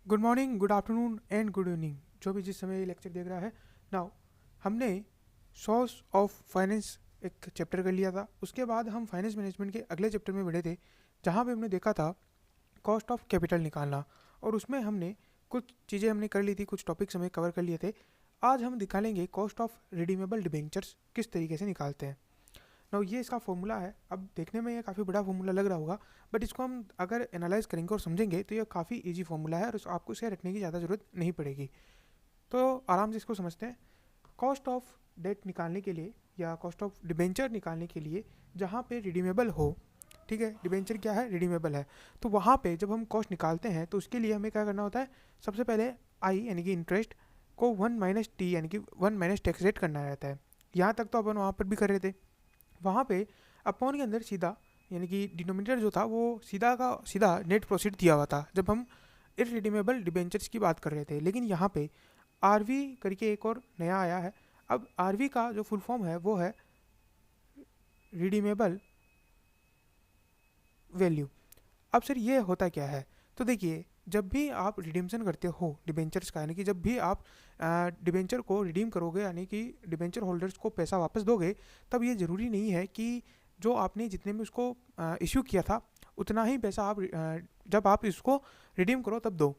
Good morning, good afternoon and good evening, जो भी जिस समय ये लेक्चर देख रहा है। नाउ हमने सोर्स ऑफ फाइनेंस एक चैप्टर कर लिया था। उसके बाद हम फाइनेंस मैनेजमेंट के अगले चैप्टर में बढ़े थे, जहाँ पे हमने देखा था कॉस्ट ऑफ कैपिटल निकालना। और उसमें हमने कुछ चीज़ें हमने कर ली थी, कुछ टॉपिक्स हमें कवर कर लिए थे। आज हम निकालेंगे कॉस्ट ऑफ रिडीमेबल डिबेंचर्स किस तरीके से निकालते हैं। नाउ ये इसका फॉर्मूला है। अब देखने में ये काफ़ी बड़ा फॉर्मूला लग रहा होगा, बट इसको हम अगर एनालाइज करेंगे और समझेंगे तो ये काफ़ी इजी फॉर्मूला है और आपको इसे रटने की ज़्यादा ज़रूरत नहीं पड़ेगी। तो आराम से इसको समझते हैं। कॉस्ट ऑफ डेट निकालने के लिए या कॉस्ट ऑफ डिबेंचर निकालने के लिए जहाँ पे रिडीमेबल हो, ठीक है, डिबेंचर क्या है, रिडीमेबल है, तो वहाँ पे जब हम कॉस्ट निकालते हैं तो उसके लिए हमें क्या करना होता है। सबसे पहले आई यानी कि इंटरेस्ट को 1 - टी यानी कि 1 - टैक्स रेट करना रहता है। यहाँ तक तो अपन वहाँ पर भी कर रहे थे। वहाँ पे अपॉन के अंदर सीधा यानी कि डिनोमिनेटर जो था वो सीधा का सीधा नेट प्रोसीड दिया हुआ था जब हम इररिडीमेबल डिबेंचर्स की बात कर रहे थे। लेकिन यहाँ पे आरवी करके एक और नया आया है। अब आरवी का जो फुल फॉर्म है वो है रिडीमेबल वैल्यू। अब सर ये होता क्या है, तो देखिए, जब भी आप रिडीम्शन करते हो डिबेंचर्स का, यानी कि जब भी आप डिबेंचर को रिडीम करोगे यानी कि डिबेंचर होल्डर्स को पैसा वापस दोगे, तब ये ज़रूरी नहीं है कि जो आपने जितने में उसको इश्यू किया था उतना ही पैसा आप जब आप इसको रिडीम करो तब दो।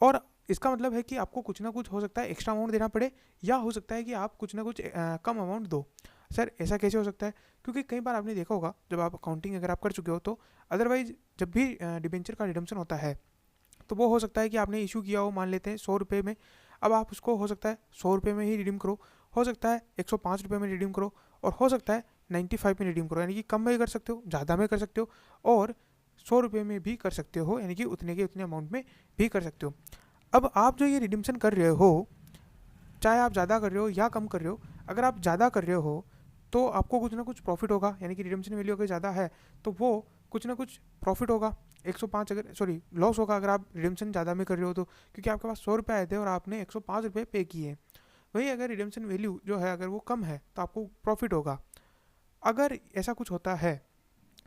और इसका मतलब है कि आपको कुछ ना कुछ हो सकता है एक्स्ट्रा अमाउंट देना पड़े, या हो सकता है कि आप कुछ ना कुछ कम अमाउंट दो। सर ऐसा कैसे हो सकता है? क्योंकि कई बार आपने देखा होगा, जब आप अकाउंटिंग अगर आप कर चुके हो तो अदरवाइज जब भी डिबेंचर का रिडम्पशन होता है तो वो हो सकता है कि आपने इशू किया हो, मान लेते हैं 100 रुपये में। अब आप उसको हो सकता है 100 रुपये में ही रिडीम करो, हो सकता है 105 रुपये में रिडीम करो, और हो सकता है 95 में रिडीम करो, यानी कि कम में कर सकते हो, ज़्यादा में कर सकते हो, और 100 रुपये में भी कर सकते हो, यानी कि उतने के उतने अमाउंट में भी कर सकते हो। अब आप जो ये रिडीम्शन कर रहे हो, चाहे आप ज़्यादा कर रहे हो या कम कर रहे हो, अगर आप ज़्यादा कर रहे हो तो आपको कुछ ना कुछ प्रॉफिट होगा, यानी कि रिडम्शन वैल्यू अगर ज़्यादा है तो वो कुछ ना कुछ प्रॉफिट होगा। 105 अगर सॉरी लॉस होगा अगर आप रिडम्शन ज़्यादा में कर रहे हो, तो क्योंकि आपके पास 100 रुपये आए थे और आपने 105 रुपये पे किए। वही अगर रिडम्शन वैल्यू जो है अगर वो कम है तो आपको प्रॉफिट होगा। अगर ऐसा कुछ होता है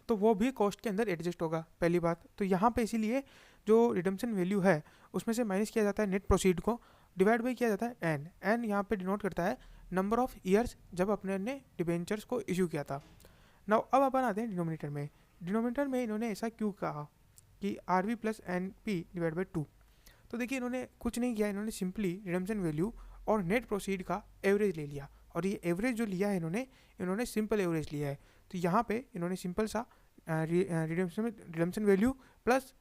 तो वो भी कॉस्ट के अंदर एडजस्ट होगा, पहली बात तो यहाँ पे। इसीलिए जो रिडम्शन वैल्यू है उसमें से माइनस किया जाता है नेट प्रोसीड को, डिवाइड बाई किया जाता है एन। एन यहाँ पे डिनोट करता है नंबर ऑफ ईयर्स जब अपने ने डिबेंचर्स को इशू किया था। नाउ अब अपन आते हैं डिनोमिनेटर में। डिनोमिनेटर में इन्होंने ऐसा क्यों कहा कि R V plus N P divide by two. तो देखिए, इन्होंने कुछ नहीं किया, इन्होंने सिंपली रिडम्शन वैल्यू और नेट प्रोसीड का एवरेज ले लिया। और ये एवरेज जो लिया है इन्होंने सिंपल एवरेज लिया है। तो यहाँ पे इन्होंने सिंपल सा redemption value plus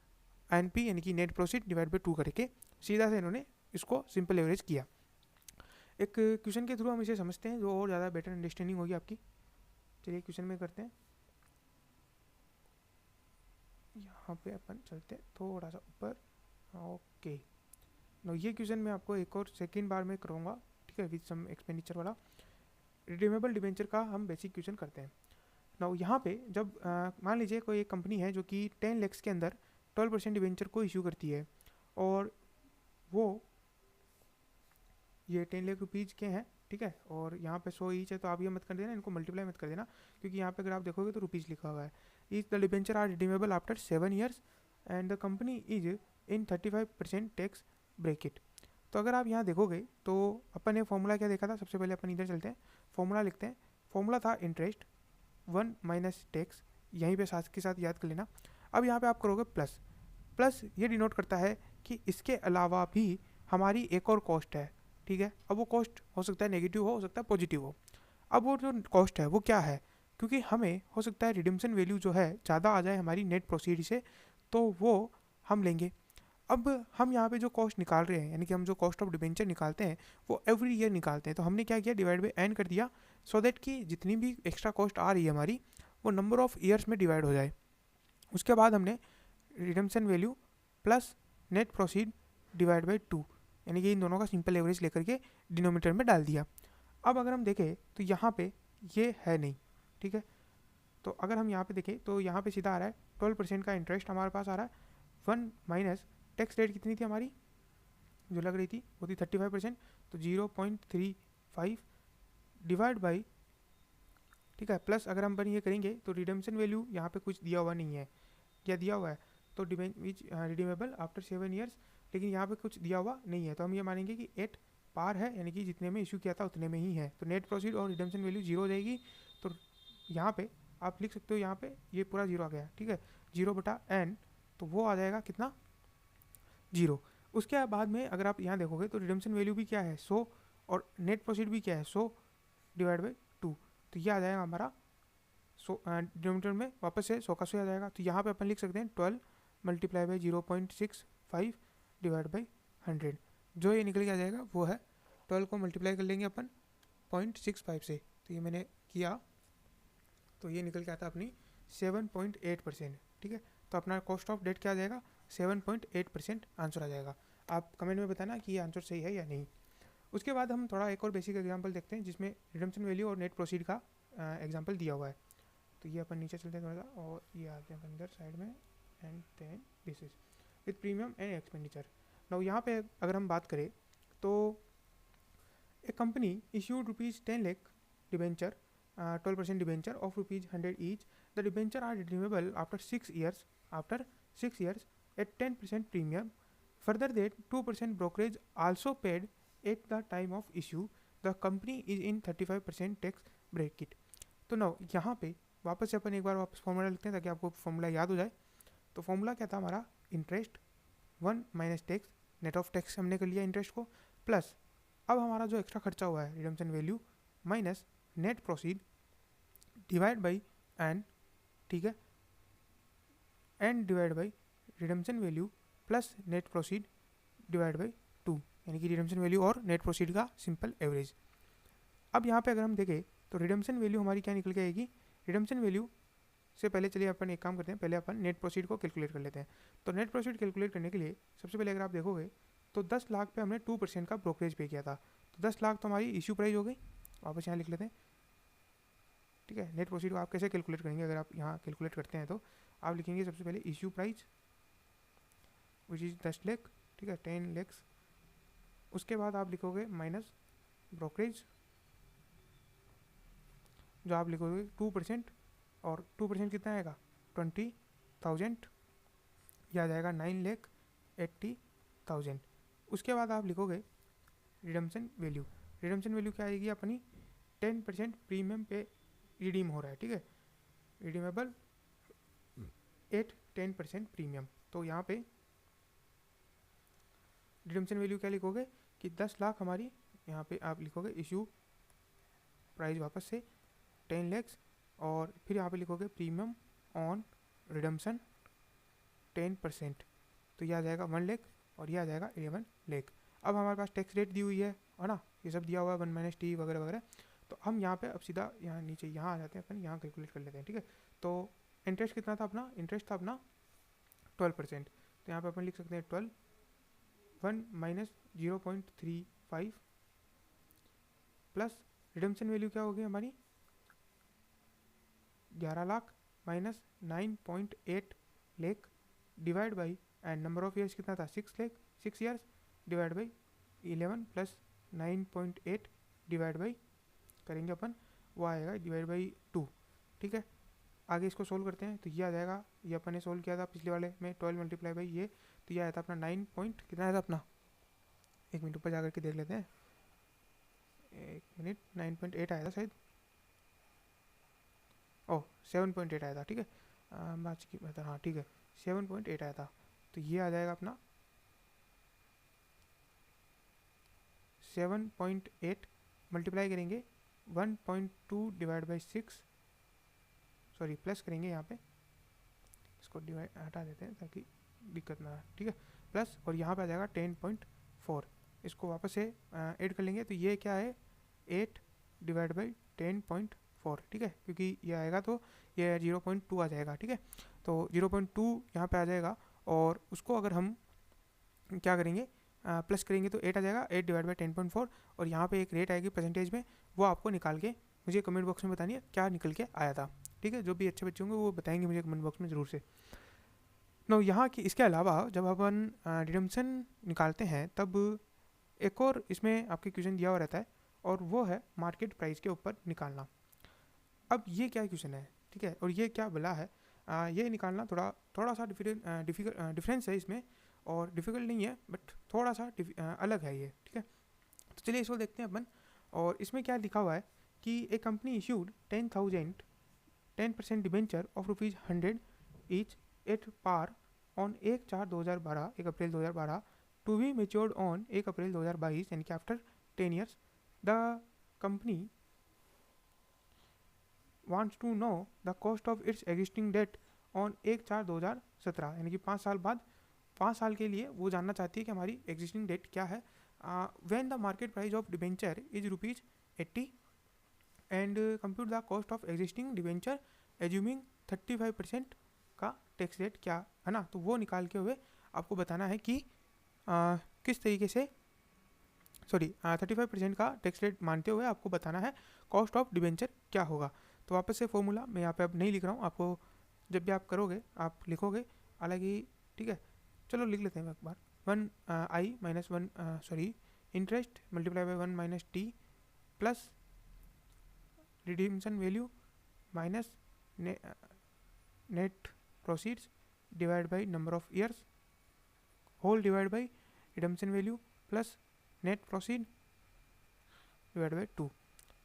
N P यानी कि net proceed divide by two करके सीधा से इन्होंने इसको सिंपल एवरेज किया। एक क्वेश्चन के थ्रू हम इसे समझते हैं, जो और ज़्यादा बेटर अंडरस्टैंडिंग होगी आपकी। चलिए क्वेश्चन में करते हैं। यहाँ पे अपन चलते हैं थोड़ा सा ऊपर। ओके, नो ये क्वेश्चन मैं आपको एक और सेकेंड बार में करूँगा, ठीक है, विद सम एक्सपेंडिचर वाला। रिडीमेबल डिबेंचर का हम बेसिक क्वेश्चन करते हैं। नाउ यहाँ पे जब मान लीजिए कोई एक कंपनी है जो कि 10 लाख के अंदर 12% डिबेंचर को इशू करती है, और वो ये 10 लाख रुपीज़ के हैं, ठीक है, और यहाँ पे 100 ईच है, तो आप ये मत कर देना, इनको मल्टीप्लाई मत कर देना, क्योंकि यहाँ पे अगर आप देखोगे तो रुपीज़ लिखा हुआ है। Is the debenture are redeemable after 7 years and the company is in 35% tax bracket. तो अगर आप यहाँ देखोगे तो अपन ने फॉर्मूला क्या देखा था, सबसे पहले अपन इधर चलते हैं, फॉर्मूला लिखते हैं। फॉर्मूला था इंटरेस्ट 1 - टैक्स, यहीं पे साथ के साथ याद कर लेना। अब यहाँ पे आप करोगे प्लस। प्लस ये डिनोट करता है कि इसके अलावा भी हमारी एक और कॉस्ट है, ठीक है। अब वो कॉस्ट हो सकता है नेगेटिव हो सकता है पॉजिटिव हो। अब वो जो कॉस्ट है वो क्या है, क्योंकि हमें हो सकता है रिडम्शन वैल्यू जो है ज़्यादा आ जाए हमारी नेट प्रोसीड से, तो वो हम लेंगे। अब हम यहाँ पे जो कॉस्ट निकाल रहे हैं, यानी कि हम जो कॉस्ट ऑफ डिबेंचर निकालते हैं वो एवरी ईयर निकालते हैं, तो हमने क्या किया, डिवाइड बाई एन कर दिया, सो दैट कि जितनी भी एक्स्ट्रा कॉस्ट आ रही है हमारी वो नंबर ऑफ ईयर्स में डिवाइड हो जाए। उसके बाद हमने redemption value plus net proceed divide by to, यानी कि इन दोनों का सिंपल एवरेज लेकर के डिनोमीटर में डाल दिया। अब अगर हम देखें तो यहाँ पे ये है नहीं, ठीक है। तो अगर हम यहाँ पे देखें तो यहाँ पे सीधा आ रहा है 12% का इंटरेस्ट हमारे पास आ रहा है। 1 - टैक्स रेट कितनी थी हमारी जो लग रही थी, वो थी 35%, तो 0.35 डिवाइड बाई, ठीक है, प्लस अगर हम ये करेंगे तो रिडम्शन वैल्यू यहाँ पे कुछ दिया हुआ नहीं है, क्या दिया हुआ है, तो विच रिडीमेबल आफ्टर 7 ईयर्स, लेकिन यहाँ पे कुछ दिया हुआ नहीं है, तो हम ये मानेंगे कि एट पार है, यानी कि जितने में इशू किया था उतने में ही है। तो नेट प्रोसीड और रिडम्पशन वैल्यू जीरो हो जाएगी। तो यहाँ पे आप लिख सकते हो, यहाँ पे ये पूरा जीरो आ गया, ठीक है, 0/n, तो वो आ जाएगा कितना, 0। उसके बाद में अगर आप यहाँ देखोगे तो रिडम्पशन वैल्यू भी क्या है, 100, और नेट प्रोसीड भी क्या है, 100/2, तो ये आ जाएगा हमारा 100, डिनोमिनेटर में वापस से 100 का 100 आ जाएगा। तो यहाँ पे अपन लिख सकते हैं 12 × 0.65 / 100, जो ये निकल के आ जाएगा वो है 12 को मल्टीप्लाई कर लेंगे अपन 0.65 से, तो ये मैंने किया, तो ये निकल के आता है अपनी 7.8%, ठीक है। तो अपना कॉस्ट ऑफ डेट क्या आ जाएगा, 7.8% आंसर आ जाएगा। आप कमेंट में बताना कि ये आंसर सही है या नहीं। उसके बाद हम थोड़ा एक और बेसिक एग्जांपल देखते हैं जिसमें रिडम्पशन वैल्यू और नेट प्रोसीड का एग्जांपल दिया हुआ है। तो ये अपन नीचे चलते हैं थोड़ा सा, और ये आते हैं अंदर साइड में, and then this is with premium and expenditure. Now यहाँ पे अगर हम बात करें तो a company issued ₹10 lakh debenture, 12% debenture of ₹100 each. The debenture are redeemable after 6 years, at 10% premium. Further that 2% brokerage also paid at the time of issue. The company is in 35% tax bracket. तो ना यहाँ पे वापस से अपन एक बार वापस formula लिखते हैं ताकि आपको फॉर्मूला याद हो जाए। तो फॉर्मूला क्या था हमारा, interest 1 minus tax, net of tax हमने कर लिया इंटरेस्ट को, प्लस अब हमारा जो एक्स्ट्रा खर्चा हुआ है redemption value minus net proceed divide by N, ठीक है, N divide by redemption value plus net proceed divide by 2, यानी कि रिडम्पशन वैल्यू और नेट प्रोसीड का सिंपल एवरेज। अब यहाँ पे अगर हम देखें तो रिडम्पशन वैल्यू हमारी क्या निकल के आएगी, रिडम्पशन वैल्यू से पहले चलिए अपन एक काम करते हैं, पहले अपन नेट प्रोसीड को कैलकुलेट कर लेते हैं। तो नेट प्रोसीड कैलकुलेट करने के लिए सबसे पहले अगर आप देखोगे तो 10 लाख पे हमने 2% का ब्रोकरेज पे किया था, तो 10 लाख तो हमारी इशू प्राइस हो गई। वापस यहाँ लिख लेते हैं, ठीक है। नेट प्रोसीड को आप कैसे कैलकुलेट करेंगे, अगर आप यहाँ कैलकुलेट करते हैं तो आप लिखेंगे सबसे पहले issue price which is 10 lakh, ठीक है, 10 लाख। उसके बाद आप लिखोगे माइनस ब्रोकरेज, जो आप लिखोगे 2%, और 2% कितना आएगा 20,000, यह आ जाएगा 9,80,000। उसके बाद आप लिखोगे रिडम्पशन वैल्यू, रिडम्पशन वैल्यू क्या आएगी अपनी 10% प्रीमियम पे रिडीम हो रहा है, ठीक है, रिडीमेबल एट 10% प्रीमियम। तो यहाँ पे रिडम्पशन वैल्यू क्या लिखोगे कि 10 लाख हमारी, यहाँ पे आप लिखोगे इशू प्राइस वापस से 10 लाख, और फिर यहाँ पे लिखोगे प्रीमियम ऑन रिडम्पशन 10%, तो यह आ जाएगा 1 लाख, और यह आ जाएगा 11 लाख। अब हमारे पास टैक्स रेट दी हुई है ना, ये सब दिया हुआ है 1 - T वगैरह वगैरह। तो हम यहाँ पे अब सीधा यहाँ नीचे यहाँ आ जाते हैं, अपन यहाँ कैलकुलेट कर लेते हैं, ठीक है। तो इंटरेस्ट कितना था अपना, इंटरेस्ट था अपना 12%, तो यहाँ पे अपन लिख सकते हैं 12, 1 - 0.35 प्लस रिडम्पशन वैल्यू क्या होगी हमारी 11 lakh minus 9.8 lakh divide by, and number of years कितना था 6 lakh, 6 years divide by 11 plus 9.8 divide by करेंगे अपन, वो आएगा डिवाइड बाई 2, ठीक है। आगे इसको सोल्व करते हैं, तो ये आ जाएगा, ये अपन ने सोल्व किया था पिछले वाले में 12 मल्टीप्लाई बाई ये, तो ये आया था अपना 9 पॉइंट कितना आया था अपना, एक मिनट ऊपर जाकर के देख लेते हैं, एक मिनट, 9.8 आया था शायद, ओह 7.8 आया था, ठीक है, मार्च की बात है, हाँ ठीक है 7.8 आया था। तो ये आ जाएगा अपना 7.8 मल्टीप्लाई करेंगे 1.2 डिवाइड बाई 6, सॉरी प्लस करेंगे यहाँ पे, इसको डिवाइड हटा देते हैं ताकि दिक्कत ना आए, ठीक है, प्लस, और यहाँ पे आ जाएगा 10.4, इसको वापस से ऐड कर लेंगे, तो ये क्या है 8 डिवाइड बाई 10.4, ठीक है, क्योंकि ये आएगा तो ये 0.2 आ जाएगा, ठीक है। तो 0.2 यहाँ पे आ जाएगा, और उसको अगर हम क्या करेंगे प्लस करेंगे तो 8 आ जाएगा, 8 डिवाइड बाई 10.4, और यहाँ पे एक रेट आएगी परसेंटेज में, वो आपको निकाल के मुझे कमेंट बॉक्स में बतानी है क्या निकल के आया था, ठीक है। जो भी अच्छे बच्चे होंगे वो बताएंगे मुझे कमेंट बॉक्स में ज़रूर से। नो यहाँ की इसके अलावा जब अपन रिडम्पशन निकालते हैं तब एक और इसमें आपके क्वेश्चन दिया हुआ रहता है, और वो है मार्केट प्राइस के ऊपर निकालना। अब ये क्या क्वेश्चन है, ठीक है, और ये क्या बला है, ये निकालना थोड़ा सा डिफरेंस है इसमें, और डिफ़िकल्ट नहीं है बट थोड़ा सा अलग है ये, ठीक है। तो चलिए इसको देखते हैं अपन। और इसमें क्या लिखा हुआ है कि a company issued 10% debenture of ₹100 each at par on 1/4/2012, 1 April 2012, to be matured on 1 April 2022, यानी कि after 10 years. The company wants to know the cost of its existing debt on 1/4/2017, यानी कि 5 साल बाद, 5 साल के लिए वो जानना चाहती है कि हमारी एग्जिस्टिंग डेट क्या है। When the market price of debenture is ₹80 and compute the cost of existing debenture assuming 35% का टैक्स रेट क्या है ना, तो वो निकाल के हुए आपको बताना है कि किस तरीके से 35% का टैक्स रेट मानते हुए आपको बताना है कॉस्ट ऑफ डिबेंचर क्या होगा। तो वापस से फॉर्मूला मैं यहाँ पे अब नहीं लिख रहा हूँ, आपको जब भी आप करोगे आप लिखोगे हालांकि, ठीक है। चलो लिख लेते हैं एक बार। 1 interest multiply by 1 minus T plus redemption value minus net proceeds divide by number of years whole divide by redemption value plus net proceed divide by 2।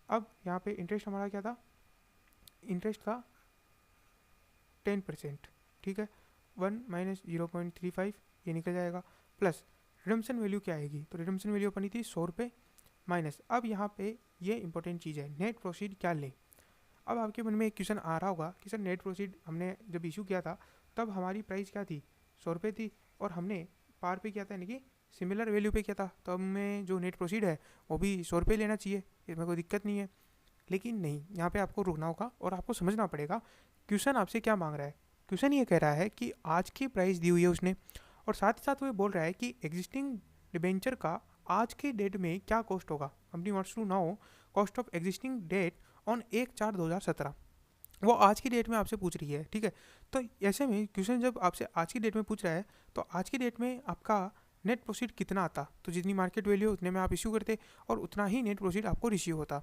अब यहाँ पे इंटरेस्ट हमारा क्या था, इंटरेस्ट था 10%, ठीक है। 1 माइनस 0.35 ये निकल जाएगा, प्लस रिडम्पशन वैल्यू क्या आएगी, तो रिडम्पशन वैल्यू अपनी थी ₹100 माइनस, अब यहाँ पे ये इंपॉर्टेंट चीज़ है, नेट प्रोसीड क्या लें। अब आपके मन में एक क्वेश्चन आ रहा होगा कि सर नेट प्रोसीड हमने जब इशू किया था तब हमारी प्राइस क्या थी, ₹100 थी, और हमने पार पे किया था यानी कि सिमिलर वैल्यू पे किया था, तो हमें जो नेट प्रोसीड है वो भी ₹100 लेना चाहिए, इसमें कोई दिक्कत नहीं है। लेकिन नहीं, यहाँ पे आपको रुकना होगा और आपको समझना पड़ेगा क्वेश्चन आपसे क्या मांग रहा है। क्वेश्चन ये कह रहा है कि आज की प्राइस दी हुई है उसने, और साथ ही साथ वो बोल रहा है कि एग्जिस्टिंग डिबेंचर का आज के डेट में क्या कॉस्ट होगा। Company wants to know cost of existing debt on 1/4/2017, वो आज की डेट में आपसे पूछ रही है, ठीक है। तो ऐसे में क्वेश्चन जब आपसे आज की डेट में पूछ रहा है तो आज की डेट में आपका नेट प्रोसीड कितना आता, तो जितनी मार्केट वैल्यू उतने में आप इश्यू करते और उतना ही नेट प्रोसीड आपको रिसीव होता।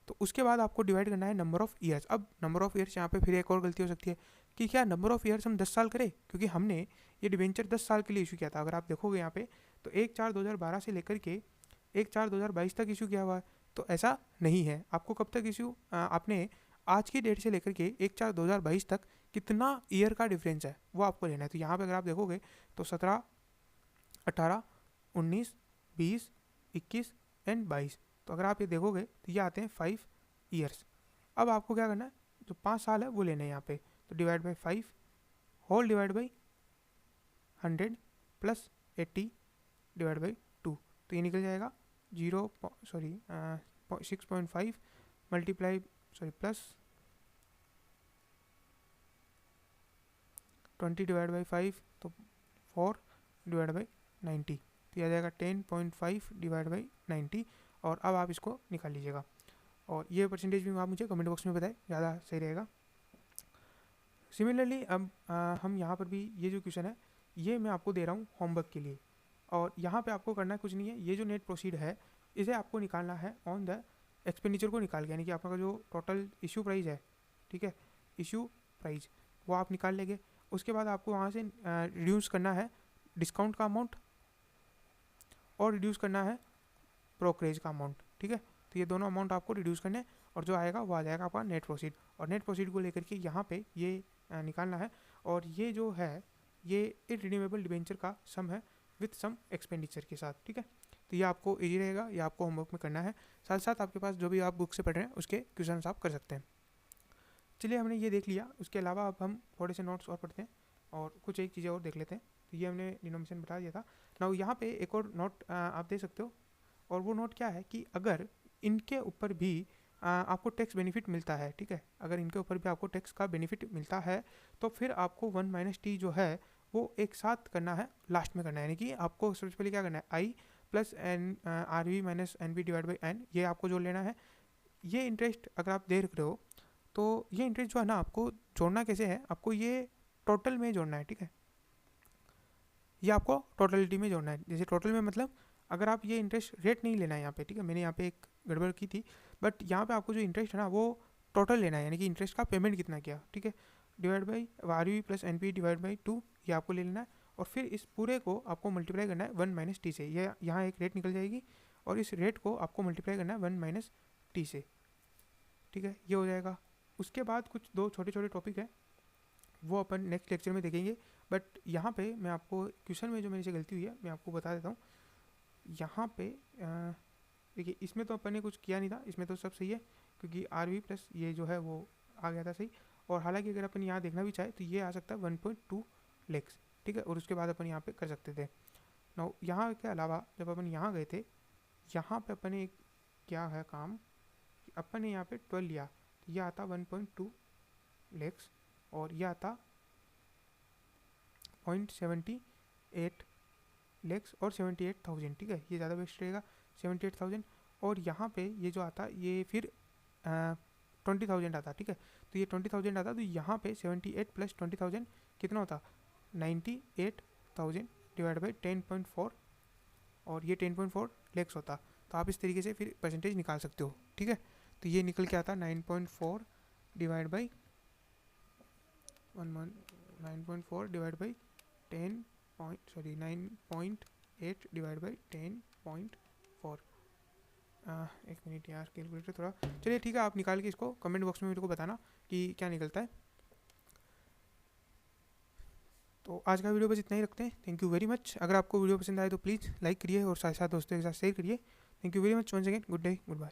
तो उसके बाद आपको डिवाइड करना है नंबर ऑफ ईयर्स। अब नंबर ऑफ ईयर्स यहाँ पे फिर एक और गलती हो सकती है कि क्या नंबर ऑफ ईयर्स हम 10 साल करें, क्योंकि हमने ये डिबेंचर 10 साल के लिए इशू किया था। अगर आप देखोगे यहाँ पे तो 1/4/2012 से लेकर के 1/4/2022 तक इशू किया हुआ है, तो ऐसा नहीं है। आपको कब तक इशू, आपने आज की डेट से लेकर के 1/4/2022 तक कितना ईयर का डिफरेंस है वो आपको लेना है। तो यहाँ पे अगर आप देखोगे तो 17, 18, 19, 20, 21 एंड 22, तो अगर आप ये देखोगे तो ये आते हैं 5 ईयर्स। अब आपको क्या करना है, जो 5 साल है वो लेना है यहाँ पे, तो divide by 5 whole divide by 100 plus 80 divide by 2, तो ये निकल जाएगा 6.5 मल्टीप्लाई प्लस 20 डिवाइड बाई 5, तो 4 डिवाइड बाई 90, तो यह आ जाएगा 10.5 डिवाइड बाई 90। और अब आप इसको निकाल लीजिएगा, और ये परसेंटेज भी आप मुझे कमेंट बॉक्स में बताएं, ज़्यादा सही रहेगा। सिमिलरली अब हम यहाँ पर भी ये जो क्वेश्चन है ये मैं आपको दे रहा हूँ होमवर्क के लिए, और यहाँ पे आपको करना कुछ नहीं है, ये जो नेट प्रोसीड है इसे आपको निकालना है ऑन द एक्सपेंडिचर को निकाल के, यानी कि आपका जो टोटल इशू प्राइस है, ठीक है, इशू प्राइस वो आप निकाल लेंगे। उसके बाद आपको वहाँ से रिड्यूस करना है डिस्काउंट का अमाउंट और रिड्यूस करना है ब्रोकरेज का अमाउंट, ठीक है। तो ये दोनों अमाउंट आपको रिड्यूस करने हैं और जो आएगा वो आ जाएगा आपका नेट प्रोसीड, और नेट प्रोसीड को लेकर के यहाँ पे ये निकालना है, और ये जो है ये इररिडीमेबल डिबेंचर का सम है विथ सम एक्सपेंडिचर के साथ, ठीक है। तो ये आपको इजी रहेगा, ये आपको होमवर्क में करना है, साथ साथ आपके पास जो भी आप बुक से पढ़ रहे हैं उसके क्वेश्चन आप कर सकते हैं। चलिए हमने ये देख लिया, उसके अलावा अब हम थोड़े से नोट्स और पढ़ते हैं और कुछ एक चीज़ें और देख लेते हैं। तो ये हमने डिनोमिनेशन बता दिया था ना, यहाँ पे एक और नोट आप दे सकते हो, और वो नोट क्या है कि अगर इनके ऊपर भी आपको टैक्स बेनिफिट मिलता है, ठीक है, अगर इनके ऊपर भी आपको टैक्स का बेनिफिट मिलता है तो फिर आपको 1 माइनस टी जो है वो एक साथ करना है, लास्ट में करना है, यानी कि आपको सबसे पहले क्या करना है, I plus N R V minus N B divide by N, ये आपको जोड़ लेना है। ये इंटरेस्ट अगर आप देख रहे हो तो ये इंटरेस्ट जो है ना आपको जोड़ना कैसे है, आपको ये टोटल में जोड़ना है, ठीक है, ये आपको टोटलिटी में जोड़ना है। जैसे टोटल में मतलब अगर आप ये इंटरेस्ट रेट नहीं लेना है यहाँ पे, ठीक है, मैंने यहाँ पे एक गड़बड़ की थी, बट यहाँ पे आपको जो इंटरेस्ट है ना वो टोटल लेना है, यानी कि इंटरेस्ट का पेमेंट कितना किया, ठीक है, divide by R V plus N P divide by 2, ये आपको ले लेना है। और फिर इस पूरे को आपको मल्टीप्लाई करना है 1 माइनस टी से। ये यहाँ एक रेट निकल जाएगी और इस रेट को आपको मल्टीप्लाई करना है 1 माइनस टी से, ठीक है, ये हो जाएगा। उसके बाद कुछ दो छोटे छोटे टॉपिक है वो अपन नेक्स्ट लेक्चर में देखेंगे, बट यहाँ पे मैं आपको क्वेश्चन में जो मेरे से गलती हुई है मैं आपको बता देता हूँ। यहाँ पे देखिए इसमें तो अपन ने कुछ किया नहीं था, इसमें तो सब सही है क्योंकि आर वी प्लस ये जो है वो आ गया था सही। और हालांकि अगर अपन यहाँ देखना भी चाहे तो ये आ सकता है 1.2 लेक्स, ठीक है, और उसके बाद अपन यहाँ पे कर सकते थे। नाउ यहाँ के अलावा जब अपन यहाँ गए थे, यहाँ पे अपन ने क्या है काम, अपन ने यहाँ पे 12 लिया तो यह आता 1.2 लेक्स और यह आता 0.78 लेक्स और 78,000, ठीक है, ये ज़्यादा बेस्ट रहेगा 78,000। और यहाँ पे ये जो आता ये फिर 20,000 आता, ठीक है, तो ये 20,000 आता तो यहाँ पे 78 प्लस 20,000 कितना होता 98,000 डिवाइड बाई 10.4 और ये 10.4 लेक्स होता। तो आप इस तरीके से फिर परसेंटेज निकाल सकते हो, ठीक है। तो ये निकल के आता 9.4 divide by 9.4 divide by 9.8 divide by 10.4। एक मिनट यार, कैलकुलेटर थोड़ा, चलिए ठीक है, आप निकाल के इसको कमेंट बॉक्स में मेरे को बताना कि क्या निकलता है। तो आज का वीडियो बस इतना ही रखते हैं। Thank you very much. अगर आपको वीडियो पसंद आए तो प्लीज़ लाइक करिए और साथ साथ दोस्तों के साथ शेयर करिए। Thank you very much once again, good day, good bye.